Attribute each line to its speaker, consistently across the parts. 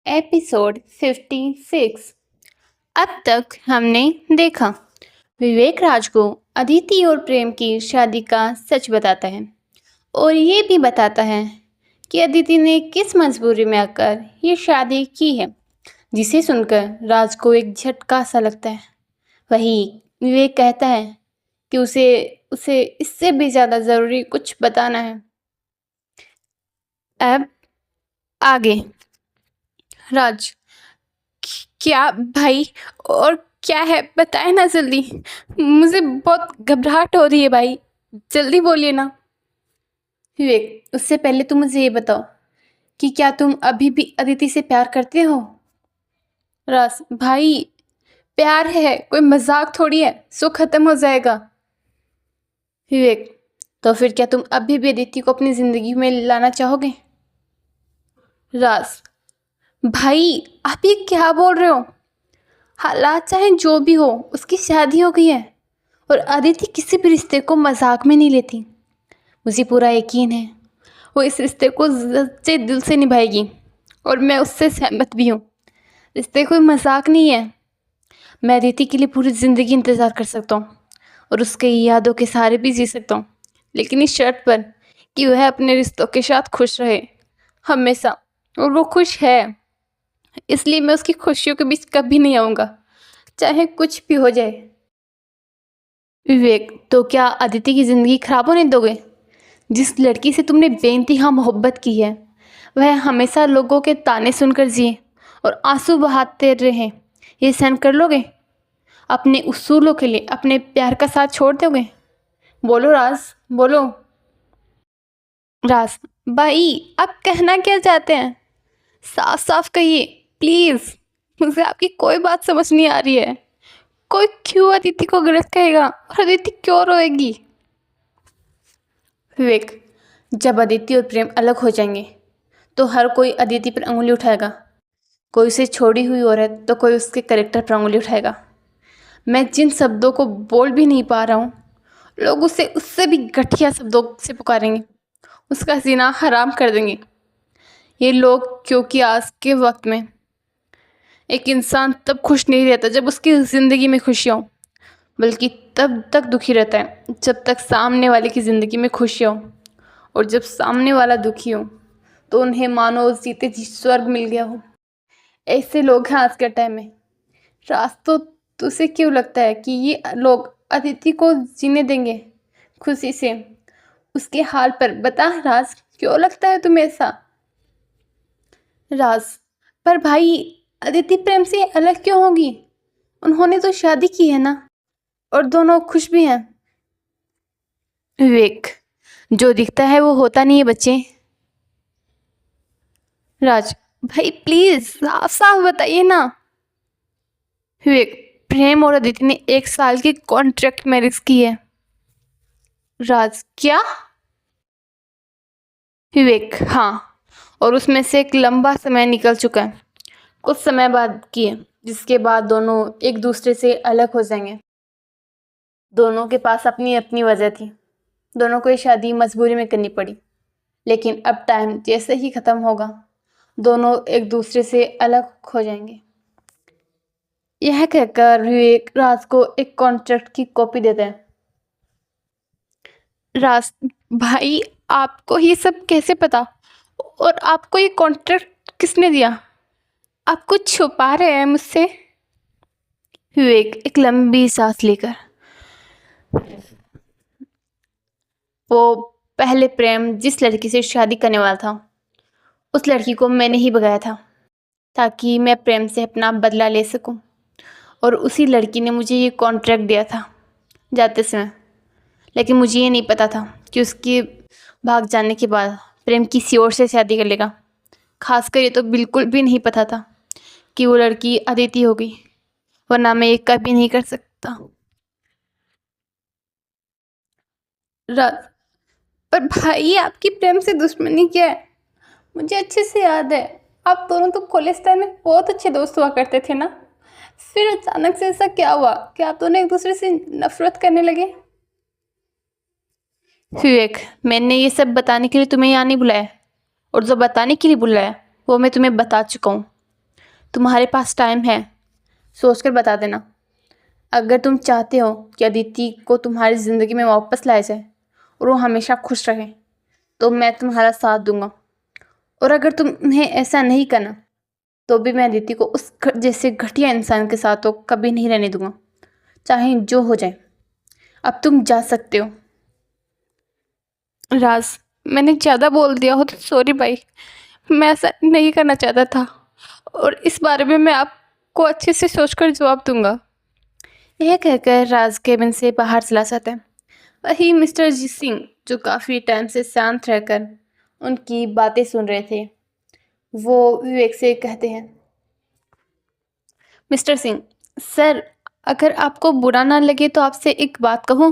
Speaker 1: Episode 56। अब तक हमने देखा विवेक राज को अदिति और प्रेम की शादी का सच बताता है और ये भी बताता है कि अदिति ने किस मजबूरी में आकर ये शादी की है, जिसे सुनकर राज को एक झटका सा लगता है। वही विवेक कहता है कि उसे उसे इससे भी ज़्यादा ज़रूरी कुछ बताना है। अब आगे राज, क्या भाई और क्या है, बताए ना जल्दी। मुझे बहुत घबराहट हो रही है भाई, जल्दी बोलिए ना। विवेक, उससे पहले तुम मुझे ये बताओ कि क्या तुम अभी भी अदिति से प्यार करते हो? राज भाई, प्यार है, कोई मजाक थोड़ी है, सो खत्म हो जाएगा। विवेक, तो फिर क्या तुम अभी भी अदिति को अपनी जिंदगी में लाना चाहोगे? राज भाई, आप ये क्या बोल रहे हो? हालात चाहे जो भी हो, उसकी शादी हो गई है और अदिति किसी भी रिश्ते को मजाक में नहीं लेती। मुझे पूरा यकीन है वो इस रिश्ते को सच्चे दिल से निभाएगी और मैं उससे सहमत भी हूँ। रिश्ते कोई मजाक नहीं है। मैं अदिति के लिए पूरी ज़िंदगी इंतज़ार कर सकता हूँ और उसके यादों के सहारे भी जी सकता हूँ, लेकिन इस शर्त पर कि वह अपने रिश्तों के साथ खुश रहे हमेशा, और वो खुश है। इसलिए मैं उसकी खुशियों के बीच कभी नहीं आऊँगा, चाहे कुछ भी हो जाए। विवेक, तो क्या अदिति की ज़िंदगी खराब होने दोगे? जिस लड़की से तुमने बेइंतहा मोहब्बत की है वह हमेशा लोगों के ताने सुनकर जिए और आंसू बहाते रहे, ये सहन कर लोगे? अपने उसूलों के लिए अपने प्यार का साथ छोड़ दोगे? बोलो राज, बोलो। राज भाई, आप कहना क्या चाहते हैं? साफ साफ कहिए प्लीज़। मुझे आपकी कोई बात समझ नहीं आ रही है। कोई क्यों अदिति को गलत कहेगा और अदिति क्यों रोएगी? विवेक, जब अदिति और प्रेम अलग हो जाएंगे तो हर कोई अदिति पर उंगली उठाएगा। कोई उसे छोड़ी हुई औरत तो कोई उसके करेक्टर पर उंगली उठाएगा। मैं जिन शब्दों को बोल भी नहीं पा रहा हूँ, लोग उसे उससे भी घटिया शब्दों से पुकारेंगे, उसका जीना हराम कर देंगे। ये लोग, क्योंकि आज के वक्त में एक इंसान तब खुश नहीं रहता जब उसकी ज़िंदगी में खुशियाँ हो, बल्कि तब तक दुखी रहता है जब तक सामने वाले की ज़िंदगी में खुशियाँ हो। और जब सामने वाला दुखी हो तो उन्हें मानो जीते जी स्वर्ग मिल गया हो। ऐसे लोग हैं आज के टाइम में। राज, तो तुझे क्यों लगता है कि ये लोग अदिति को जीने देंगे खुशी से उसके हाल पर? बता राज, क्यों लगता है तुम्हें ऐसा? राज, पर भाई अदिति प्रेम से अलग क्यों होगी? उन्होंने तो शादी की है ना, और दोनों खुश भी हैं। विवेक, जो दिखता है वो होता नहीं है बच्चे। राज भाई प्लीज साफ साफ बताइए ना। विवेक, प्रेम और अदिति ने 1 साल की कॉन्ट्रैक्ट मैरिज की है। राज क्या? विवेक हाँ, और उसमें से एक लंबा समय निकल चुका है, कुछ समय बाद की है, जिसके बाद दोनों एक दूसरे से अलग हो जाएंगे। दोनों के पास अपनी अपनी वजह थी, दोनों को ये शादी मजबूरी में करनी पड़ी, लेकिन अब टाइम जैसे ही ख़त्म होगा दोनों एक दूसरे से अलग हो जाएंगे। यह कहकर विवेक राज को एक कॉन्ट्रैक्ट की कॉपी देता है। राज भाई, आपको ये सब कैसे पता, और आपको ये कॉन्ट्रैक्ट किसने दिया? आप कुछ छुपा रहे हैं मुझसे? विवेक एक लंबी सांस लेकर, वो पहले प्रेम जिस लड़की से शादी करने वाला था उस लड़की को मैंने ही भगाया था ताकि मैं प्रेम से अपना बदला ले सकूं, और उसी लड़की ने मुझे ये कॉन्ट्रैक्ट दिया था जाते समय। लेकिन मुझे ये नहीं पता था कि उसके भाग जाने के बाद प्रेम किसी और से शादी कर लेगा। खासकर ये तो बिल्कुल भी नहीं पता था कि वो लड़की अदिति होगी, वरना मैं ये कभी नहीं कर सकता। पर भाई, आपकी प्रेम से दुश्मनी क्या है? मुझे अच्छे से याद है, आप दोनों तो कॉलेज टाइम में बहुत अच्छे दोस्त हुआ करते थे ना। फिर अचानक से ऐसा क्या हुआ कि आप दोनों एक दूसरे से नफरत करने लगे? विवेक, मैंने ये सब बताने के लिए तुम्हें यहाँ नहीं बुलाया, और जो बताने के लिए बुलाया वो मैं तुम्हें बता चुका हूँ। तुम्हारे पास टाइम है, सोच कर बता देना। अगर तुम चाहते हो कि अदिति को तुम्हारी ज़िंदगी में वापस लाया जाए और वो हमेशा खुश रहे, तो मैं तुम्हारा साथ दूंगा। और अगर तुम्हें ऐसा नहीं करना, तो भी मैं अदिति को उस जैसे घटिया इंसान के साथ तो कभी नहीं रहने दूंगा, चाहे जो हो जाए। अब तुम जा सकते हो। राज, मैंने ज़्यादा बोल दिया हो तो सॉरी भाई, मैं ऐसा नहीं करना चाहता था, और इस बारे में मैं आपको अच्छे से सोचकर जवाब दूंगा। यह कहकर राज केबिन से बाहर चला जाता है। वही मिस्टर जी सिंह, जो काफ़ी टाइम से शांत रहकर उनकी बातें सुन रहे थे, वो विवेक से कहते हैं, मिस्टर सिंह सर, अगर आपको बुरा ना लगे तो आपसे एक बात कहूँ।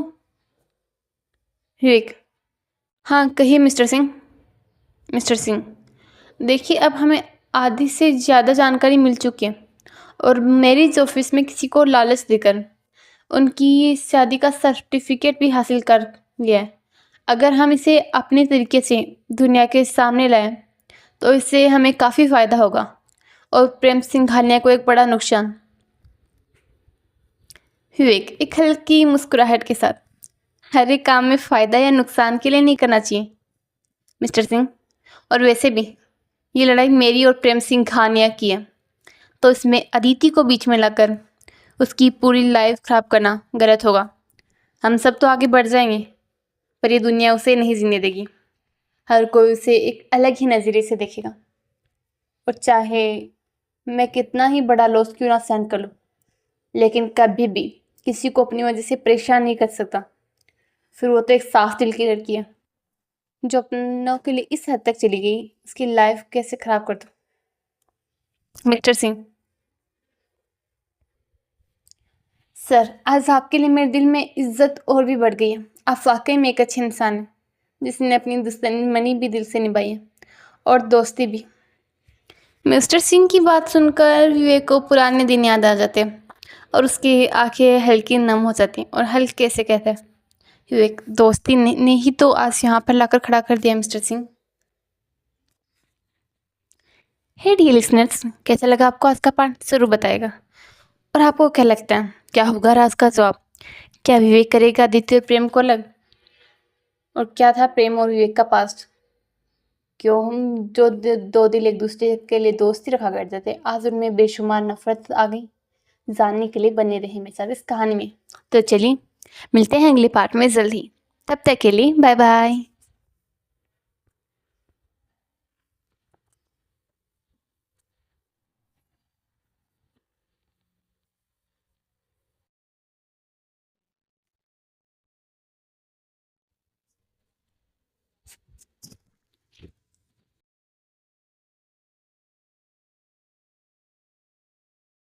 Speaker 1: विवेक, हाँ कहिए मिस्टर सिंह। मिस्टर सिंह, देखिए अब हमें आधी से ज़्यादा जानकारी मिल चुकी है, और मैरिज ऑफिस में किसी को लालच देकर उनकी शादी का सर्टिफिकेट भी हासिल कर लिया है। अगर हम इसे अपने तरीके से दुनिया के सामने लाएं, तो इससे हमें काफ़ी फ़ायदा होगा, और प्रेम सिंघानिया को एक बड़ा नुकसान। विवेक एक हल्की मुस्कुराहट के साथ, हर एक काम में फ़ायदा या नुकसान के लिए नहीं करना चाहिए मिस्टर सिंह। और वैसे भी ये लड़ाई मेरी और प्रेम सिंघानिया की है, तो इसमें अदिति को बीच में लाकर उसकी पूरी लाइफ ख़राब करना गलत होगा। हम सब तो आगे बढ़ जाएंगे, पर ये दुनिया उसे नहीं जीने देगी। हर कोई उसे एक अलग ही नज़रिए से देखेगा, और चाहे मैं कितना ही बड़ा लॉस क्यों ना सहन कर लूँ, लेकिन कभी भी किसी को अपनी वजह से परेशान नहीं कर सकता। फिर वो तो एक साफ दिल की लड़की है, जो अपनों के लिए इस हद तक चली गई, उसकी लाइफ कैसे ख़राब कर दो। मिस्टर सिंह सर, आज आपके लिए मेरे दिल में इज्जत और भी बढ़ गई है। आप वाकई में एक अच्छे इंसान हैं, जिसने अपनी दुश्मनी भी दिल से निभाई है, और दोस्ती भी। मिस्टर सिंह की बात सुनकर विवेक को पुराने दिन याद आ जाते हैं, और उसकी आंखें हल्की नम हो जाती हैं, और हल्के से कहते हैं, विवेक दोस्ती ने ही तो आज यहाँ पर लाकर खड़ा कर दिया mister Singh. Hey dear listeners, कैसा लगा आपको आज का पार्ट ज़रूर बताएगा। और आपको क्या लगता है, क्या होगा राज का जवाब? क्या विवेक करेगा आदित्य और प्रेम को अलग? और क्या था प्रेम और विवेक का पास्ट? क्यों हम जो दो दिल एक दूसरे के लिए दोस्ती रखा करते थे, आज उनमें बेशुमार नफरत आ गई? जानने के लिए बने रहे मेरे साथ इस कहानी में। तो चलिए मिलते हैं अगले पार्ट में जल्द ही। तब तक के लिए बाय बाय।